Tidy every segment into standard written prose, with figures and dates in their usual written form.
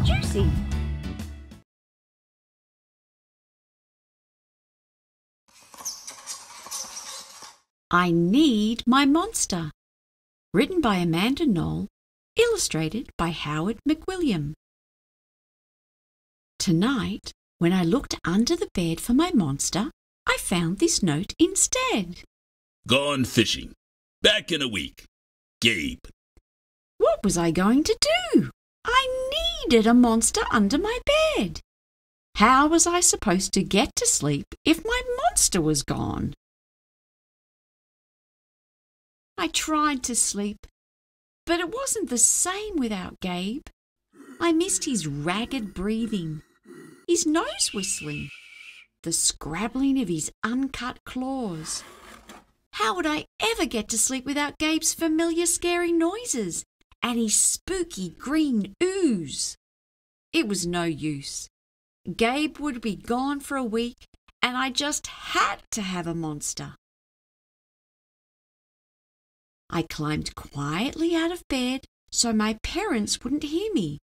juicy. I Need My Monster. Written by Amanda Noll, illustrated by Howard McWilliam. Tonight, when I looked under the bed for my monster, I found this note instead. Gone fishing. Back in a week. Gabe. What was I going to do? I needed a monster under my bed. How was I supposed to get to sleep if my monster was gone? I tried to sleep, but it wasn't the same without Gabe. I missed his ragged breathing, his nose whistling, the scrabbling of his uncut claws. How would I ever get to sleep without Gabe's familiar scary noises and his spooky green ooze? It was no use. Gabe would be gone for a week, and I just had to have a monster. I climbed quietly out of bed so my parents wouldn't hear me.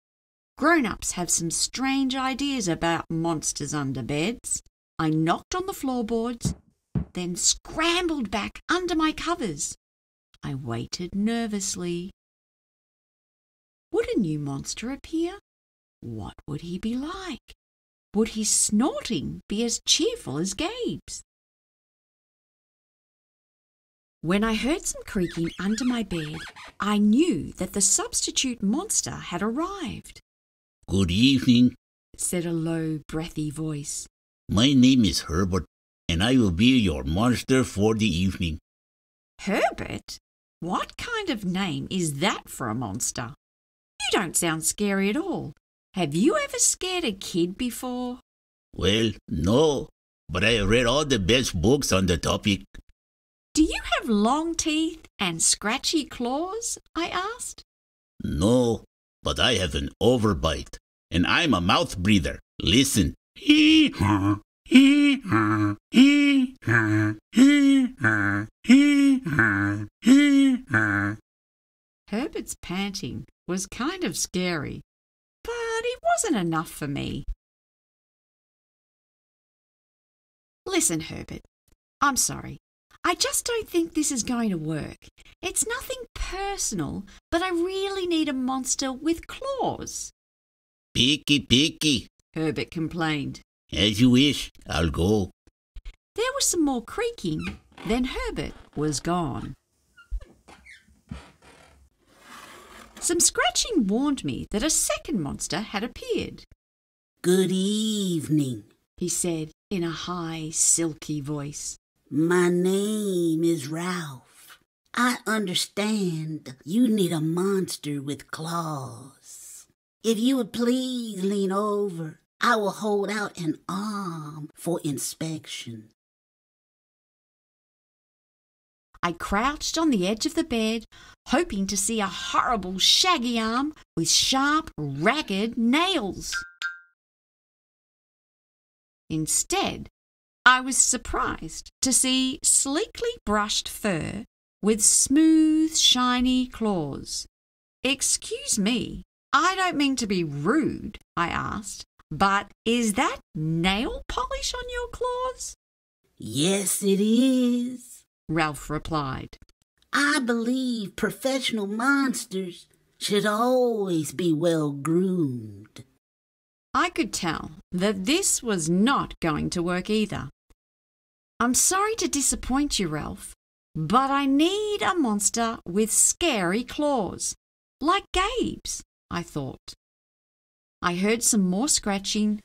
Grown-ups have some strange ideas about monsters under beds. I knocked on the floorboards, then scrambled back under my covers. I waited nervously. Would a new monster appear? What would he be like? Would his snorting be as cheerful as Gabe's? When I heard some creaking under my bed, I knew that the substitute monster had arrived. Good evening, said a low, breathy voice. My name is Herbert, and I will be your monster for the evening. Herbert? What kind of name is that for a monster? You don't sound scary at all. Have you ever scared a kid before? Well, no, but I have read all the best books on the topic. Do you have long teeth and scratchy claws? I asked. No, but I have an overbite, and I'm a mouth breather. Listen. Hee-haw, hee-haw, hee-haw, hee-haw, hee-haw, hee-haw. Herbert's panting was kind of scary, but it wasn't enough for me. Listen, Herbert, I'm sorry. I just don't think this is going to work. It's nothing personal, but I really need a monster with claws. Picky, Herbert complained. As you wish, I'll go. There was some more creaking, then Herbert was gone. Some scratching warned me that a second monster had appeared. Good evening, he said in a high, silky voice. My name is Ralph. I understand you need a monster with claws. If you would please lean over, I will hold out an arm for inspection. I crouched on the edge of the bed, hoping to see a horrible shaggy arm with sharp, ragged nails. Instead, I was surprised to see sleekly brushed fur with smooth, shiny claws. Excuse me, I don't mean to be rude, I asked, but is that nail polish on your claws? Yes, it is, Ralph replied. I believe professional monsters should always be well groomed. I could tell that this was not going to work either. I'm sorry to disappoint you, Ralph, but I need a monster with scary claws, like Gabe's, I thought. I heard some more scratching,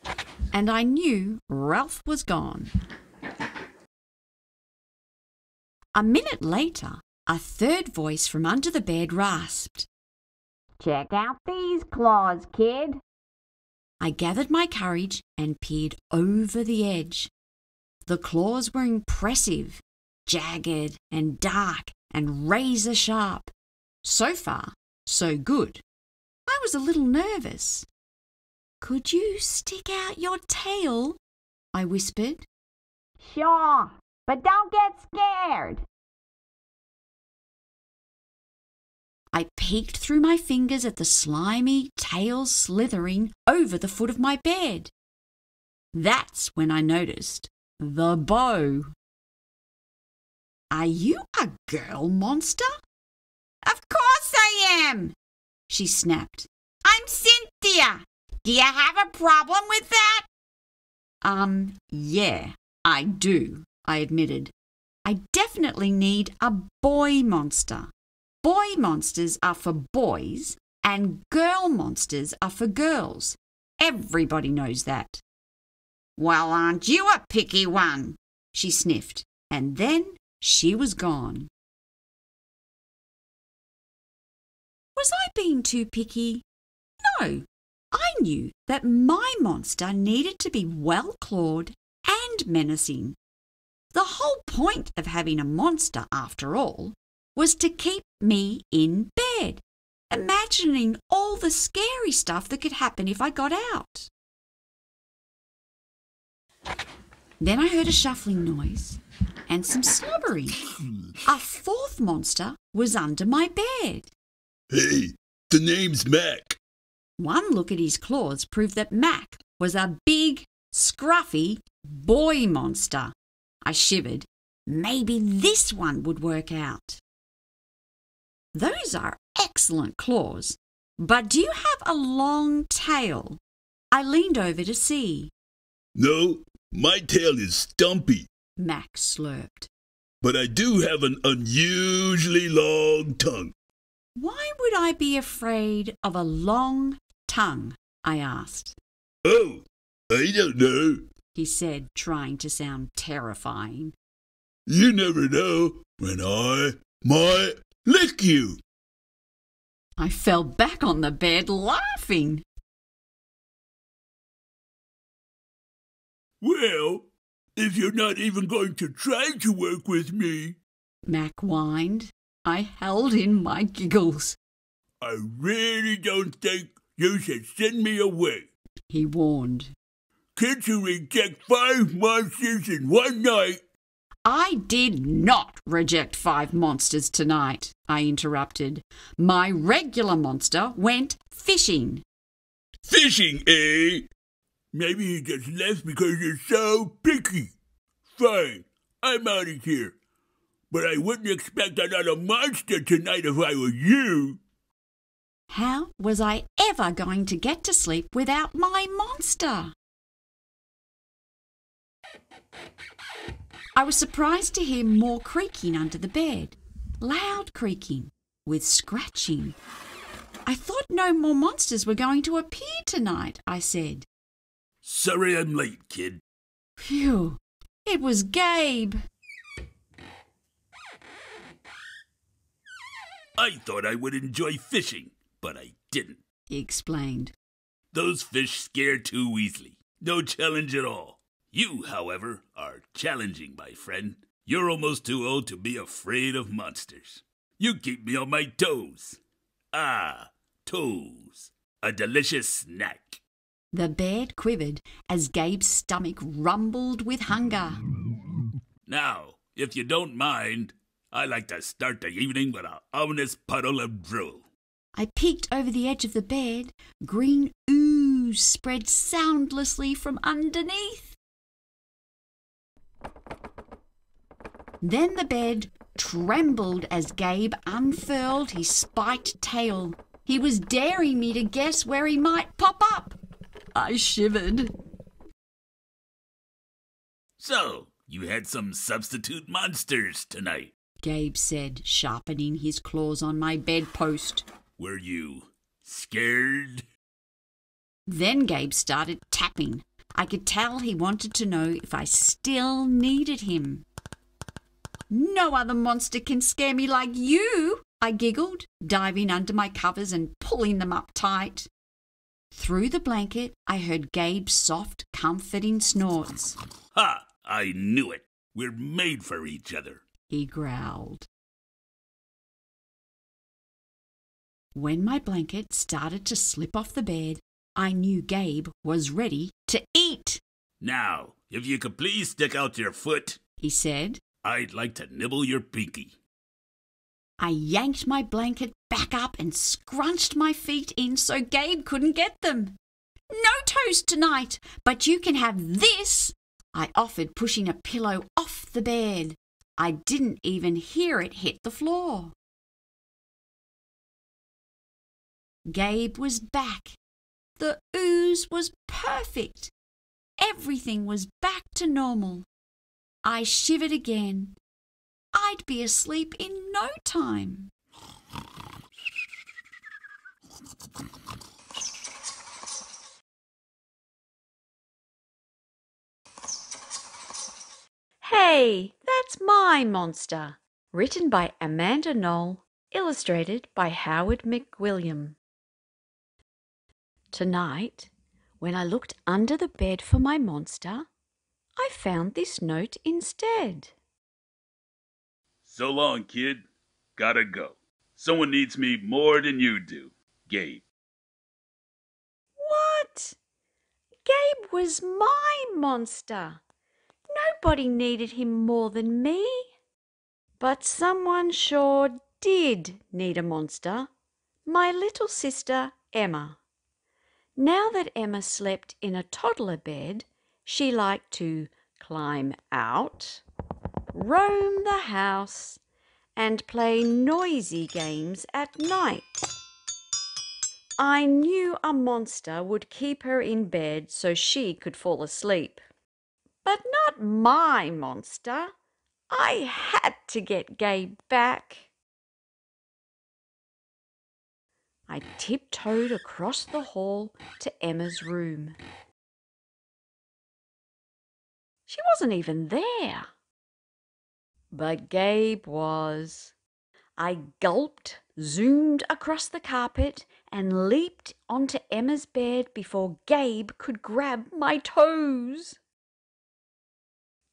and I knew Ralph was gone. A minute later, a third voice from under the bed rasped, "Check out these claws, kid." I gathered my courage and peered over the edge. The claws were impressive, jagged and dark and razor sharp. So far, so good. I was a little nervous. "Could you stick out your tail?" I whispered. "Sure, but don't get scared." I peeked through my fingers at the slimy tail slithering over the foot of my bed. That's when I noticed the bow. "Are you a girl monster?" "Of course I am," she snapped. "I'm Cynthia. Do you have a problem with that?" Yeah, I do," I admitted. "I definitely need a boy monster. Boy monsters are for boys and girl monsters are for girls. Everybody knows that." "Well, aren't you a picky one?" she sniffed, and then she was gone. Was I being too picky? No, I knew that my monster needed to be well-clawed and menacing. The whole point of having a monster, after all, was to keep me in bed, imagining all the scary stuff that could happen if I got out. Then I heard a shuffling noise and some slobbering. A fourth monster was under my bed. "Hey, the name's Mac." One look at his claws proved that Mac was a big, scruffy boy monster. I shivered. Maybe this one would work out. "Those are excellent claws, but do you have a long tail?" I leaned over to see. "No, my tail is stumpy, Mac slurped. but I do have an unusually long tongue." "Why would I be afraid of a long tongue?" I asked. "Oh, I don't know. He said, trying to sound terrifying. You never know when I might lick you." I fell back on the bed laughing. "Well, if you're not even going to try to work with me," Mac whined. I held in my giggles. "I really don't think you should send me away. He warned. Kids who reject 5 monsters in one night—" I did not reject 5 monsters tonight, I interrupted. My regular monster went fishing. "Fishing, eh? Maybe he just left because you're so picky. Fine, I'm out of here. But I wouldn't expect another monster tonight if I were you." How was I ever going to get to sleep without my monster? I was surprised to hear more creaking under the bed. Loud creaking, with scratching. I thought no more monsters were going to appear tonight, I said. "Sorry I'm late, kid." Phew, it was Gabe. "I thought I would enjoy fishing, but I didn't. He explained. Those fish scare too easily. No challenge at all. You, however, are challenging, my friend. You're almost too old to be afraid of monsters. You keep me on my toes. Ah, toes. A delicious snack." The bed quivered as Gabe's stomach rumbled with hunger. "Now, if you don't mind, I like to start the evening with an ominous puddle of drool." I peeked over the edge of the bed. Green ooze spread soundlessly from underneath. Then the bed trembled as Gabe unfurled his spiked tail. He was daring me to guess where he might pop up. I shivered. "So, you had some substitute monsters tonight," Gabe said, sharpening his claws on my bedpost. "Were you scared?" Then Gabe started tapping. I could tell he wanted to know if I still needed him. "No other monster can scare me like you," I giggled, diving under my covers and pulling them up tight. Through the blanket, I heard Gabe's soft, comforting snorts. "Ha! I knew it. We're made for each other," he growled. When my blanket started to slip off the bed, I knew Gabe was ready to eat. "Now, if you could please stick out your foot," he said. "I'd like to nibble your pinky." I yanked my blanket back up and scrunched my feet in so Gabe couldn't get them. No toast tonight, but you can have this, I offered, pushing a pillow off the bed. I didn't even hear it hit the floor. Gabe was back. The ooze was perfect. Everything was back to normal. I shivered again. I'd be asleep in no time. Hey, that's my monster. Written by Amanda Noll, illustrated by Howard McWilliam. Tonight, when I looked under the bed for my monster, I found this note instead. So long, kid. Gotta go. Someone needs me more than you do, Gabe. What? Gabe was my monster. Nobody needed him more than me. But someone sure did need a monster. My little sister, Emma. Now that Emma slept in a toddler bed, she liked to climb out, roam the house, and play noisy games at night. I knew a monster would keep her in bed so she could fall asleep. But not my monster. I had to get Gabe back. I tiptoed across the hall to Emma's room. She wasn't even there. But Gabe was. I gulped, zoomed across the carpet, and leaped onto Emma's bed before Gabe could grab my toes.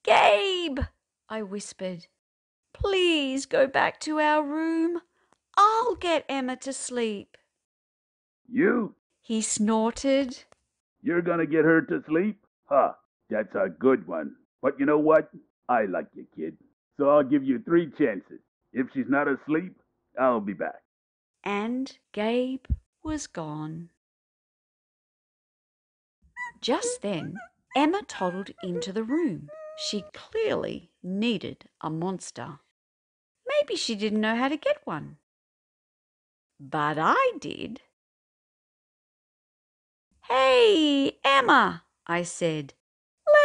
Gabe, I whispered, please go back to our room. I'll get Emma to sleep. You? He snorted. You're gonna get her to sleep? Huh, that's a good one. But you know what? I like you, kid. So I'll give you 3 chances. If she's not asleep, I'll be back. And Gabe was gone. Just then, Emma toddled into the room. She clearly needed a monster. Maybe she didn't know how to get one. But I did. Hey, Emma, I said,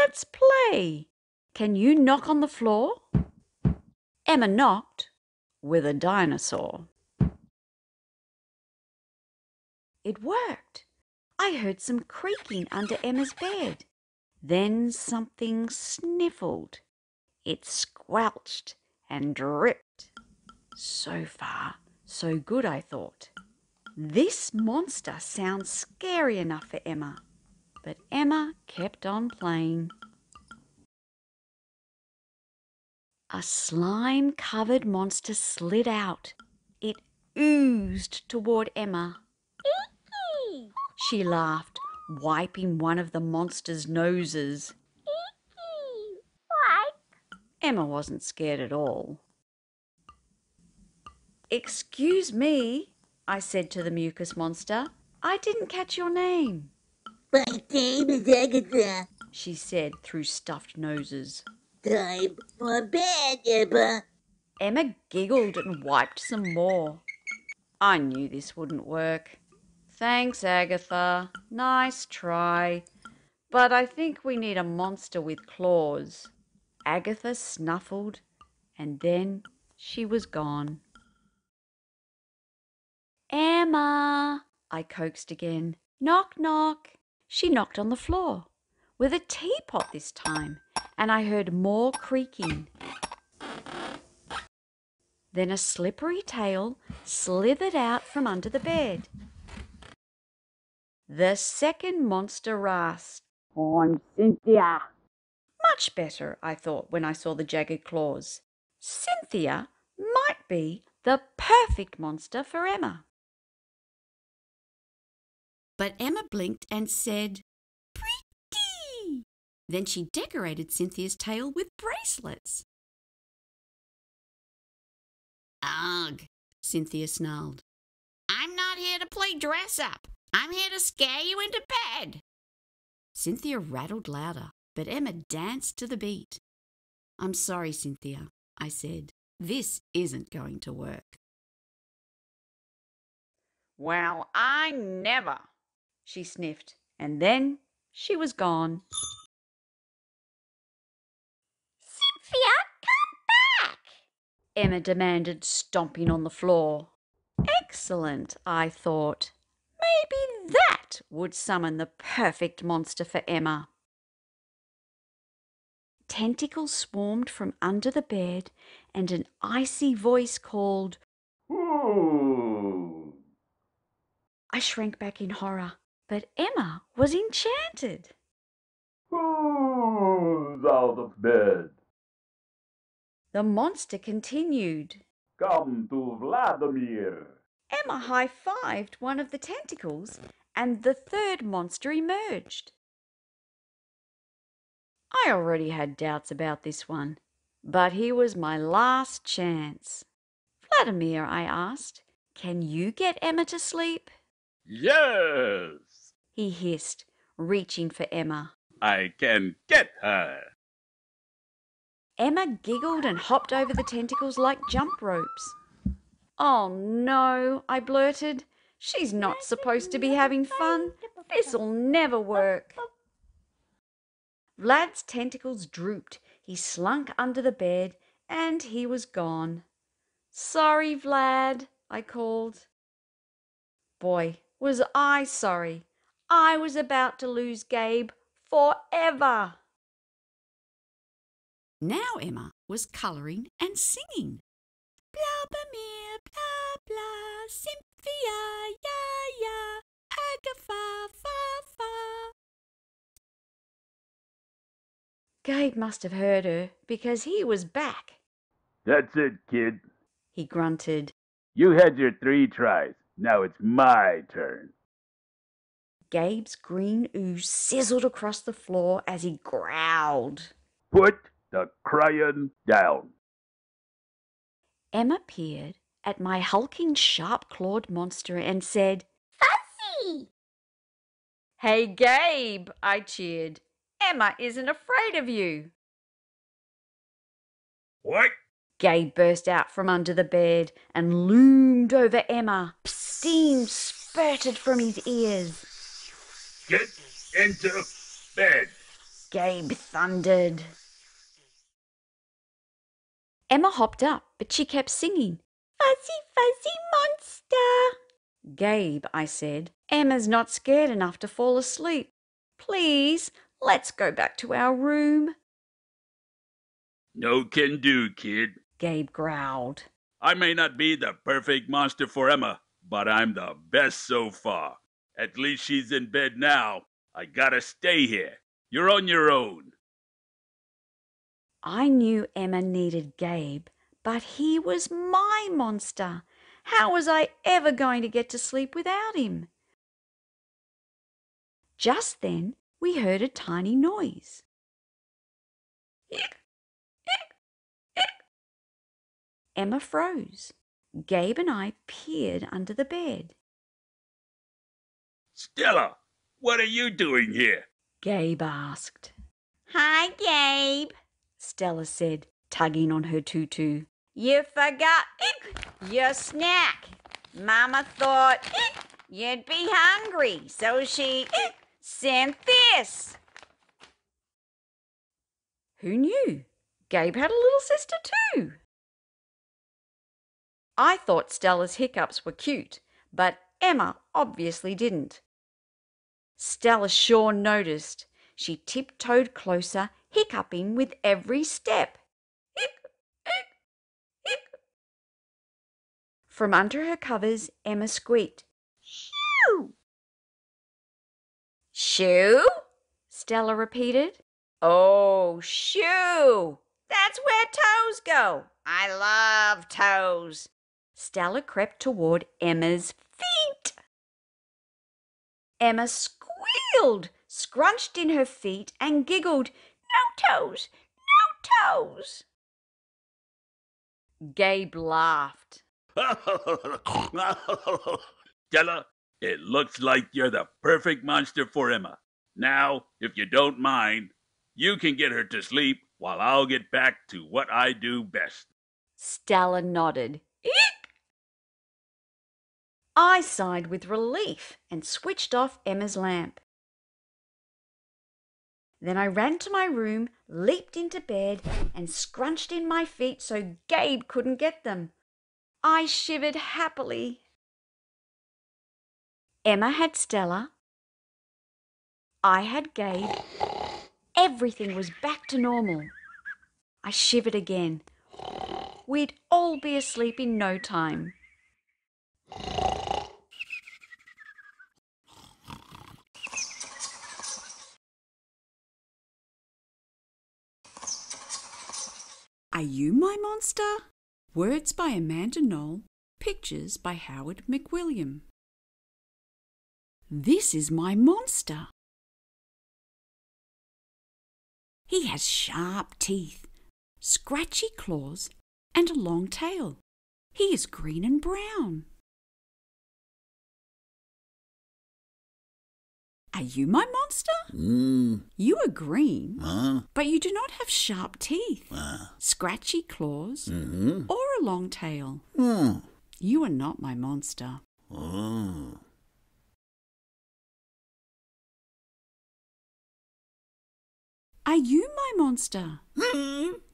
let's play. Can you knock on the floor? Emma knocked with a dinosaur. It worked. I heard some creaking under Emma's bed. Then something sniffled. It squelched and dripped. So far, so good, I thought. This monster sounds scary enough for Emma. But Emma kept on playing. A slime-covered monster slid out. It oozed toward Emma. She laughed, wiping one of the monster's noses. Emma wasn't scared at all. Excuse me, I said to the mucus monster. I didn't catch your name. My name is Agatha. She said through stuffed noses. Time for bed, Emma. Emma giggled and wiped some more. I knew this wouldn't work. Thanks, Agatha. Nice try. But I think we need a monster with claws. Agatha snuffled, and then she was gone. Emma, I coaxed again. Knock, knock. She knocked on the floor, with a teapot this time, and I heard more creaking. Then a slippery tail slithered out from under the bed. The second monster rasped. I'm Cynthia. Much better, I thought when I saw the jagged claws. Cynthia might be the perfect monster for Emma. But Emma blinked and said, pretty. Then she decorated Cynthia's tail with bracelets. Ugh, Cynthia snarled. I'm not here to play dress-up. I'm here to scare you into bed. Cynthia rattled louder, but Emma danced to the beat. I'm sorry, Cynthia, I said. This isn't going to work. Well, I never, she sniffed, and then she was gone. Cynthia, come back, Emma demanded, stomping on the floor. Excellent, I thought. Maybe that would summon the perfect monster for Emma. Tentacles swarmed from under the bed, and an icy voice called, "Ooh." I shrank back in horror, but Emma was enchanted. Who's out of bed? The monster continued. Come to Vladimir. Emma high-fived one of the tentacles, and the third monster emerged. I already had doubts about this one, but here was my last chance. Vladimir, I asked, can you get Emma to sleep? Yes, He hissed, reaching for Emma. I can get her. Emma giggled and hopped over the tentacles like jump ropes. Oh no, I blurted. She's not supposed to be having fun. This'll never work. Vlad's tentacles drooped. He slunk under the bed and he was gone. Sorry, Vlad, I called. Boy, was I sorry. I was about to lose Gabe forever. Now Emma was colouring and singing. Blabbermere, blah, blah, Cynthia, ya, ya, Agatha, fa, fa. Gabe must have heard her because he was back. That's it, kid. He grunted. You had your 3 tries. Now it's my turn. Gabe's green ooze sizzled across the floor as he growled. Put the crayon down. Emma peered at my hulking, sharp-clawed monster and said, Fuzzy! Hey, Gabe, I cheered. Emma isn't afraid of you. What? Gabe burst out from under the bed and loomed over Emma. Steam spurted from his ears. Get into bed. Gabe thundered. Emma hopped up, but she kept singing, Fuzzy, fuzzy monster. Gabe, I said, Emma's not scared enough to fall asleep. Please, let's go back to our room. No can do, kid. Gabe growled. I may not be the perfect monster for Emma, but I'm the best so far. At least she's in bed now. I gotta stay here. You're on your own. I knew Emma needed Gabe, but he was my monster. How was I ever going to get to sleep without him? Just then, we heard a tiny noise. Emma froze. Gabe and I peered under the bed. Stella, what are you doing here? Gabe asked. Hi, Gabe, Stella said, tugging on her tutu. You forgot your snack. Mama thought you'd be hungry, so she sent this. Who knew? Gabe had a little sister too. I thought Stella's hiccups were cute, but Emma obviously didn't. Stella sure noticed. She tiptoed closer, hiccuping with every step. Hic, hic, hic. From under her covers, Emma squeaked, Shoo! Shoo? Stella repeated. Oh, shoo! That's where toes go. I love toes. Stella crept toward Emma's feet. Emma squealed, scrunched in her feet, and giggled, No toes, no toes. Gabe laughed. Stella, it looks like you're the perfect monster for Emma. Now, if you don't mind, you can get her to sleep while I'll get back to what I do best. Stella nodded. Eek! I sighed with relief and switched off Emma's lamp. Then I ran to my room, leaped into bed, and scrunched in my feet so Gabe couldn't get them. I shivered happily. Emma had Stella. I had Gabe. Everything was back to normal. I shivered again. We'd all be asleep in no time. Are You My Monster? Words by Amanda Noll. Pictures by Howard McWilliam. This is my monster. He has sharp teeth, scratchy claws, and a long tail. He is green and brown. Are you my monster? You are green, but you do not have sharp teeth, scratchy claws, or a long tail. You are not my monster. Are you my monster?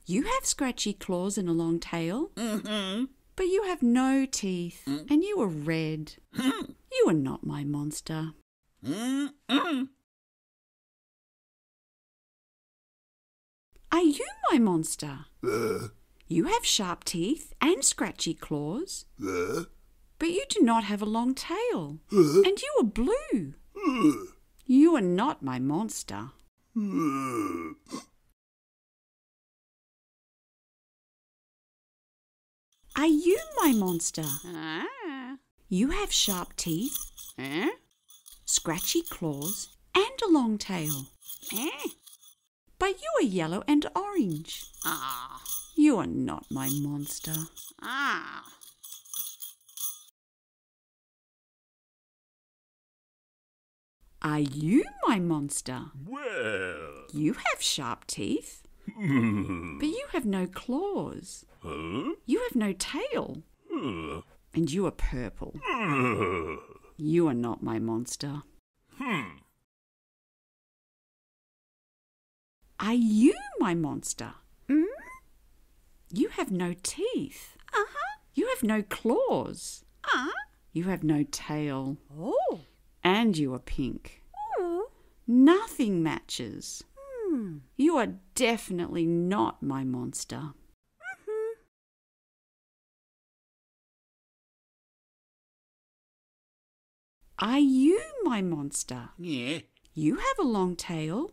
You have scratchy claws and a long tail, but you have no teeth, and you are red. You are not my monster. Are you my monster? You have sharp teeth and scratchy claws, but you do not have a long tail, and you are blue. You are not my monster. Are you my monster? You have sharp teeth, scratchy claws, and a long tail. But you are yellow and orange. You are not my monster. Are you my monster? Well. You have sharp teeth, but you have no claws. You have no tail, and you are purple. You are not my monster. Are you my monster? You have no teeth. You have no claws. You have no tail. And you are pink. Nothing matches. You are definitely not my monster. Are you my monster? Yeah. You have a long tail,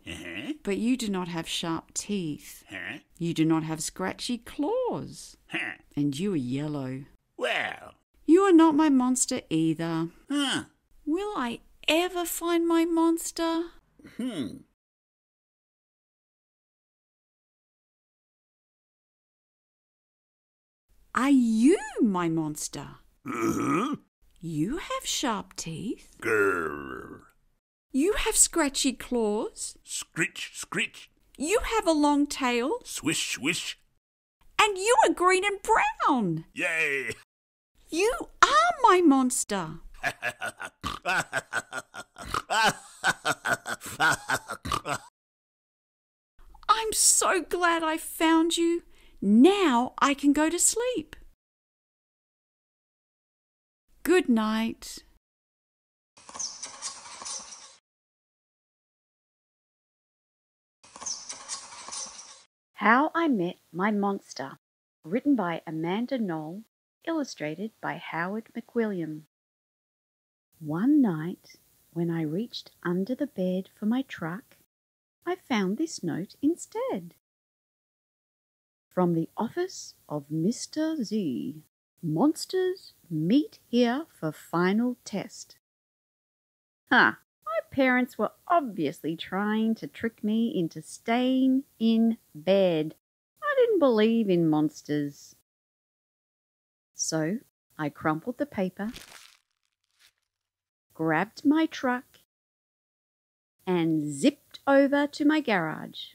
but you do not have sharp teeth. You do not have scratchy claws. And you are yellow. Well. You are not my monster either. Will I ever find my monster? Are you my monster? You have sharp teeth. Grrr. You have scratchy claws. Scritch, scritch. You have a long tail. Swish, swish. And you are green and brown. Yay! You are my monster. I'm so glad I found you. Now I can go to sleep. Good night. How I Met My Monster, written by Amanda Noll, illustrated by Howard McWilliam. One night, when I reached under the bed for my truck, I found this note instead. From the office of Mr. Z. Monsters meet here for final test. My parents were obviously trying to trick me into staying in bed. I didn't believe in monsters. So I crumpled the paper, grabbed my truck, and zipped over to my garage.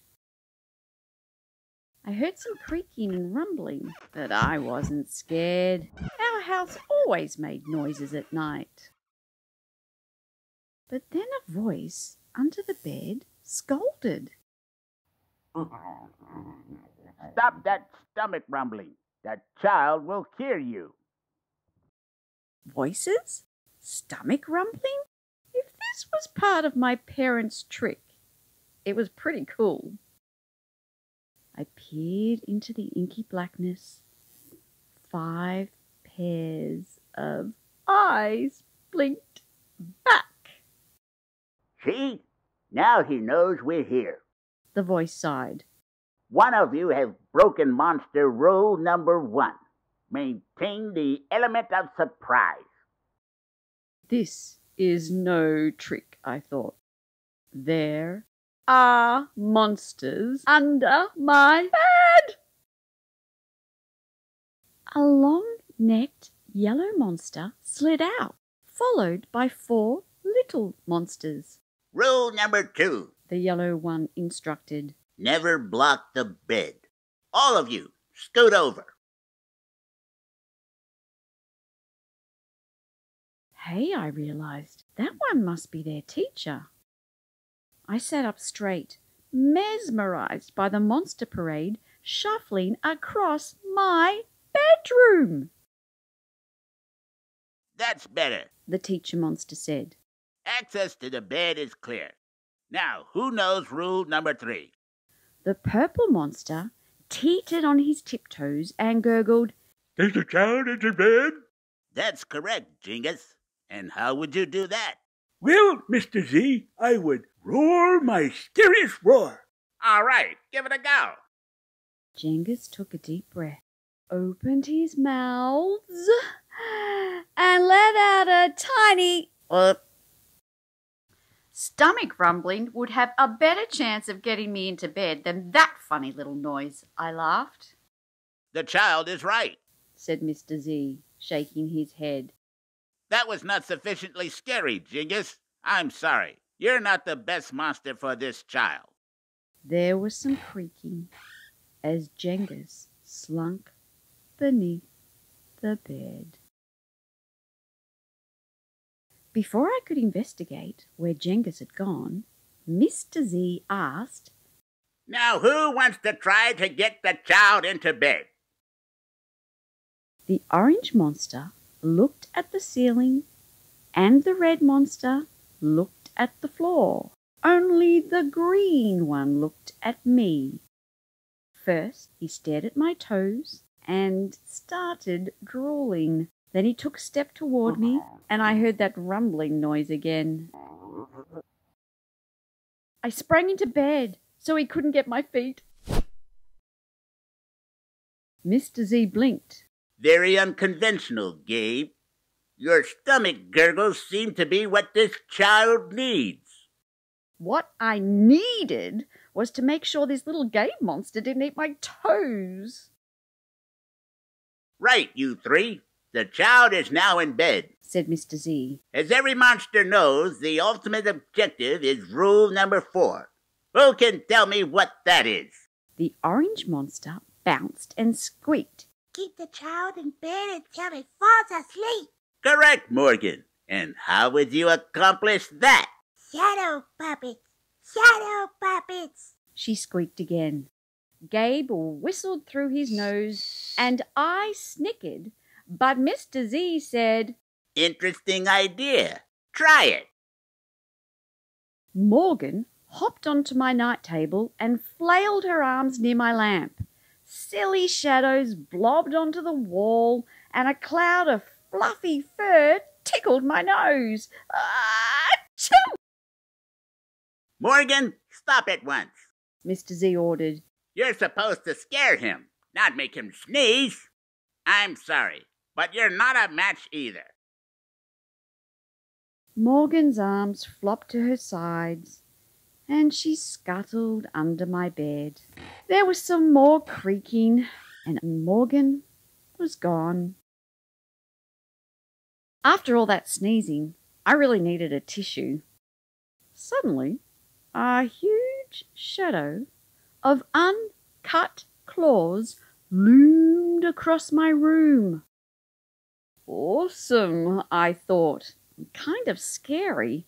I heard some creaking and rumbling, but I wasn't scared. Our house always made noises at night. But then a voice under the bed scolded. Stop that stomach rumbling. That child will kill you. Voices? Stomach rumbling? If this was part of my parents' trick, it was pretty cool. I peered into the inky blackness. 5 pairs of eyes blinked back. See? Now he knows we're here. The voice sighed. One of you has broken monster rule number 1. Maintain the element of surprise. This is no trick, I thought. There are monsters under my bed. A long-necked yellow monster slid out, followed by 4 little monsters. Rule number 2. The yellow one instructed. Never block the bed. All of you, scoot over. Hey, I realized, that one must be their teacher. I sat up straight, mesmerized by the monster parade shuffling across my bedroom. That's better. The teacher monster said. Access to the bed is clear. Now, who knows rule number 3? The purple monster teetered on his tiptoes and gurgled, Is the child in the bed? That's correct, Jingus. And how would you do that? Well, Mr. Z, I would roar my scariest roar. All right, give it a go. Jengus took a deep breath, opened his mouth, and let out a tiny Stomach rumbling would have a better chance of getting me into bed than that funny little noise, I laughed. The child is right. Said Mr. Z, shaking his head. That was not sufficiently scary, Jingus. I'm sorry. You're not the best monster for this child. There was some creaking as Jengus slunk beneath the bed. Before I could investigate where Jengus had gone, Mr. Z asked, Now who wants to try to get the child into bed? The orange monster looked at the ceiling and the red monster looked at the floor. Only the green one looked at me. First, he stared at my toes and started drooling. Then he took a step toward me, and I heard that rumbling noise again. I sprang into bed so he couldn't get my feet. Mr. Z blinked. Very unconventional, Gabe. Your stomach gurgles seem to be what this child needs. What I needed was to make sure this little Gabe monster didn't eat my toes. Right, you 3. The child is now in bed. Said Mr. Z. As every monster knows, the ultimate objective is rule number 4. Who can tell me what that is? The orange monster bounced and squeaked. Keep the child in bed until it falls asleep. Correct, Morgan. And how would you accomplish that? Shadow puppets. Shadow puppets. She squeaked again. Gabe whistled through his nose, and I snickered, but Mr. Z said, Interesting idea. Try it. Morgan hopped onto my night table and flailed her arms near my lamp. Silly shadows blobbed onto the wall, and a cloud of fluffy fur tickled my nose. Achoo! Morgan, stop at once. Mr. Z ordered. You're supposed to scare him, not make him sneeze. I'm sorry, but you're not a match either. Morgan's arms flopped to her sides, and she scuttled under my bed. There was some more creaking, and Morgan was gone. After all that sneezing, I really needed a tissue. Suddenly, a huge shadow of uncut claws loomed across my room. Awesome, I thought. Kind of scary.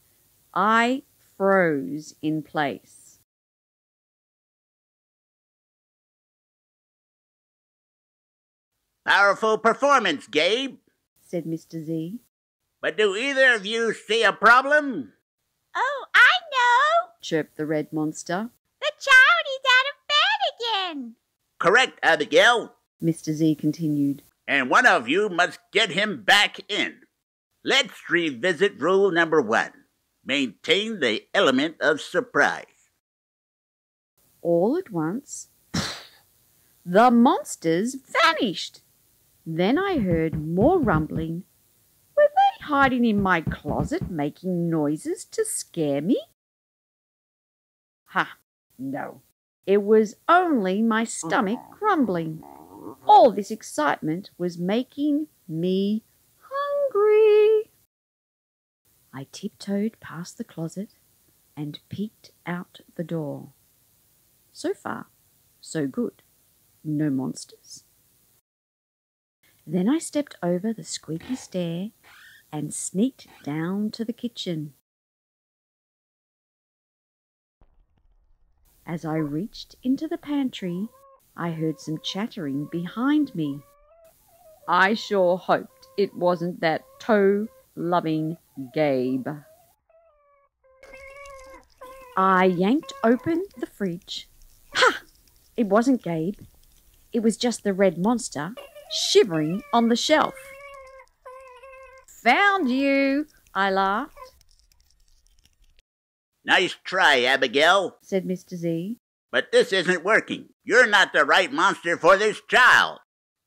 I froze in place. Powerful performance, Gabe. Said Mr. Z. But do either of you see a problem? Oh, I know. Chirped the red monster. The child is out of bed again. Correct, Abigail. Mr. Z continued. And one of you must get him back in. Let's revisit rule number 1. Maintain the element of surprise. All at once, the monsters vanished. Then I heard more rumbling. Were they hiding in my closet making noises to scare me? Ha, no. It was only my stomach grumbling. All this excitement was making me hungry. I tiptoed past the closet and peeked out the door. So far, so good. No monsters. Then I stepped over the squeaky stair and sneaked down to the kitchen. As I reached into the pantry, I heard some chattering behind me. I sure hoped it wasn't that toe-loving Gabe. I yanked open the fridge. Ha! It wasn't Gabe. It was just the red monster shivering on the shelf. Found you, I laughed. Nice try, Abigail, Said Mr. Z. but this isn't working. You're not the right monster for this child.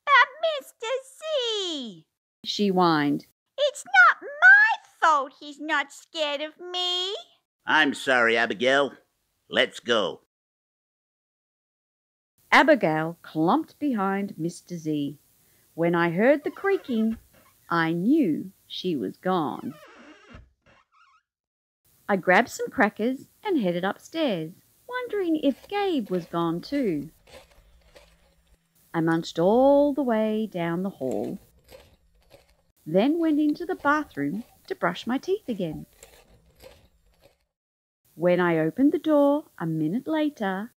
But Mr. Z, She whined. it's not my fault he's not scared of me. I'm sorry, Abigail. Let's go. Abigail clumped behind Mr. Z. When I heard the creaking, I knew she was gone. I grabbed some crackers and headed upstairs, wondering if Gabe was gone too. I munched all the way down the hall, then went into the bathroom to brush my teeth again. When I opened the door a minute later,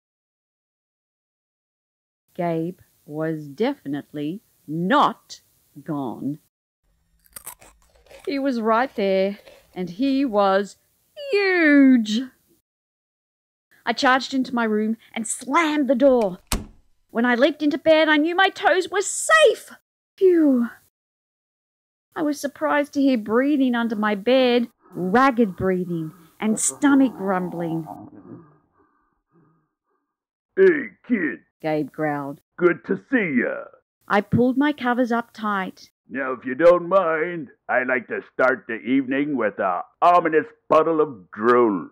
Gabe was definitely not gone. He was right there, and he was huge. I charged into my room and slammed the door. When I leaped into bed, I knew my toes were safe. Phew. I was surprised to hear breathing under my bed, ragged breathing and stomach rumbling. Hey, kid. Gabe growled. Good to see ya. I pulled my covers up tight. Now, if you don't mind, I like to start the evening with a ominous puddle of drool.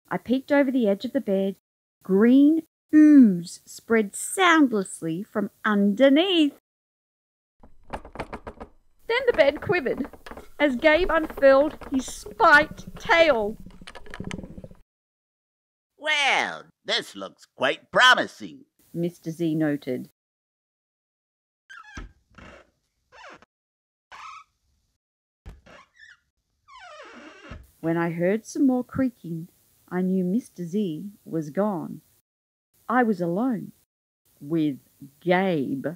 I peeked over the edge of the bed. Green ooze spread soundlessly from underneath. Then the bed quivered as Gabe unfurled his spiked tail. Well, this looks quite promising. Mr. Z noted. When I heard some more creaking, I knew Mr. Z was gone. I was alone with Gabe.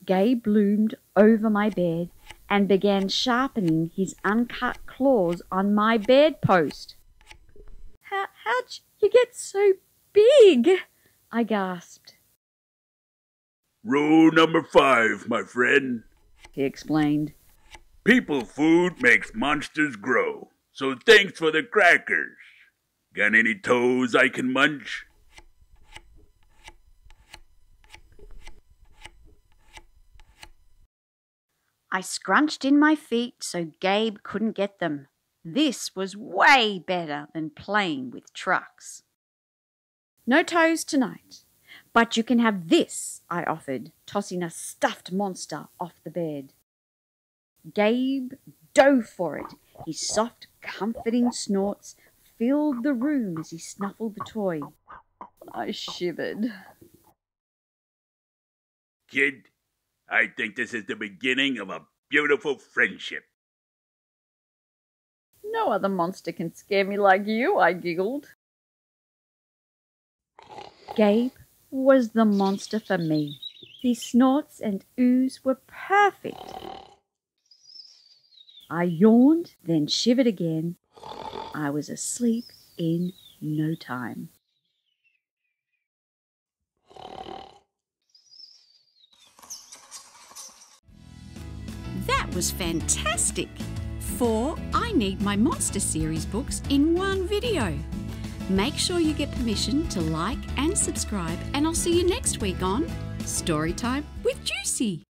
Gabe loomed over my bed and began sharpening his uncut claws on my bedpost. How'd you get so big? I gasped. Rule number 5, my friend. He explained. People food makes monsters grow. So thanks for the crackers. Got any toes I can munch? I scrunched in my feet so Gabe couldn't get them. This was way better than playing with trucks. No toes tonight, But you can have this, I offered, tossing a stuffed monster off the bed. Gabe dove for it. His soft, comforting snorts filled the room as he snuffled the toy. I shivered. Kid, I think this is the beginning of a beautiful friendship. No other monster can scare me like you, I giggled. Gabe was the monster for me. His snorts and oohs were perfect. I yawned, then shivered again. I was asleep in no time. That was fantastic! 4 I Need My Monster series books in one video. Make sure you get permission to like and subscribe, and I'll see you next week on Storytime with Juicy.